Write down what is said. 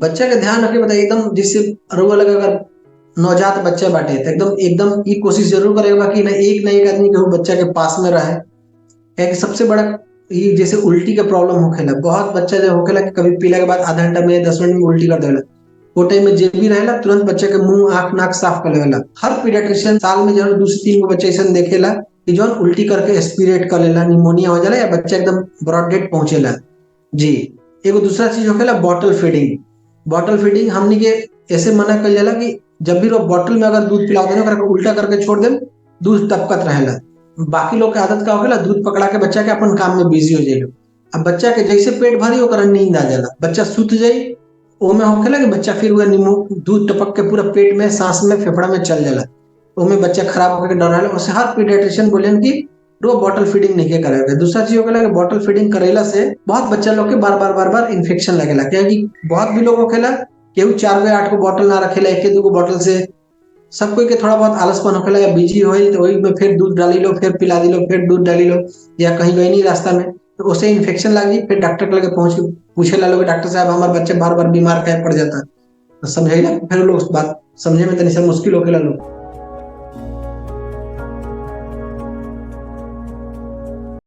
बच्चा के ध्यान रखे बताइए एकदम, जिससे रउआ लगे अगर नवजात बच्चा बाटे तो एकदम एकदम ई कोशिश जरूर करेगा कि ना एक आदमी के बच्चा के पास में रहे। क्या कि सबसे बड़ा ये जैसे उल्टी का प्रॉब्लम होखेला, बहुत बच्चा जो होखेला कि कभी पीला के बाद आधा घंटा में 10 मिनट में उल्टी कर देला। वो टाइम में जे भी रहेला तुरंत बच्चे के मुंह आंख नाक साफ कर लेवेला। हर पीडियाट्रिशियन साल में जरूर 2 से 3 गो बच्चे ऐसा देखेला कि जौन उल्टी करके एस्पिरेट कर लेला, निमोनिया हो जाला या बच्चा एकदम ब्रॉड डेड पहुंचेला। जी। एगो दूसरा चीज होखेला बॉटल फीडिंग। बॉटल फीडिंग हमनी के ऐसे मना कइल जाला कि जब भी लोग बॉटल में अगर दूध पिलाओ देना, ओकरा के उल्टा करके छोड़ देम, दूध टपकत रहेला। बाकी लोग के आदत का होखेला दूध पकड़ा के बच्चा के अपन काम में बिजी हो जाइलो। अब बच्चा के जैसे पेट भरी ओकरा नींद आ जाला, बच्चा सुत जाई। ओमे होखेला कि बच्चा फिर वह नींबू दूध टपक के पूरा पेट में सांस में फेफड़ा में चल जाला। ओमे बच्चा खराब होकर के डर रहेला। उससे हर पीडियाट्रिशियन बोलेन कि रो बॉटल फीडिंग नहीं के करेगा। दूसरा चीज होखेला कि बॉटल फीडिंग करेला से बहुत बच्चा लोग के बार बार इन्फेक्शन लगेला। क्या कि बहुत भी लोग होखेला केहू 4 गो 8 गो बॉटल ना रखेला, एक 2 गो बॉटल से सब कोई के थोड़ा बहुत आलसपन होखेला या बिजी होई तो वही में फिर दूध डाली लो, फिर पिला दी लो, फिर दूध डाली लो, या कहीं गई नहीं रास्ता में तो उससे इन्फेक्शन लग जाई। फिर डॉक्टर के लगे पहुंच के पूछे ला लोग, डॉक्टर साहब हमारे बच्चे बार बार बीमार काहे पड़ जाता है। तो समझाइला फिर लोग बात समझे में तनी सा मुश्किल होखेला लोग।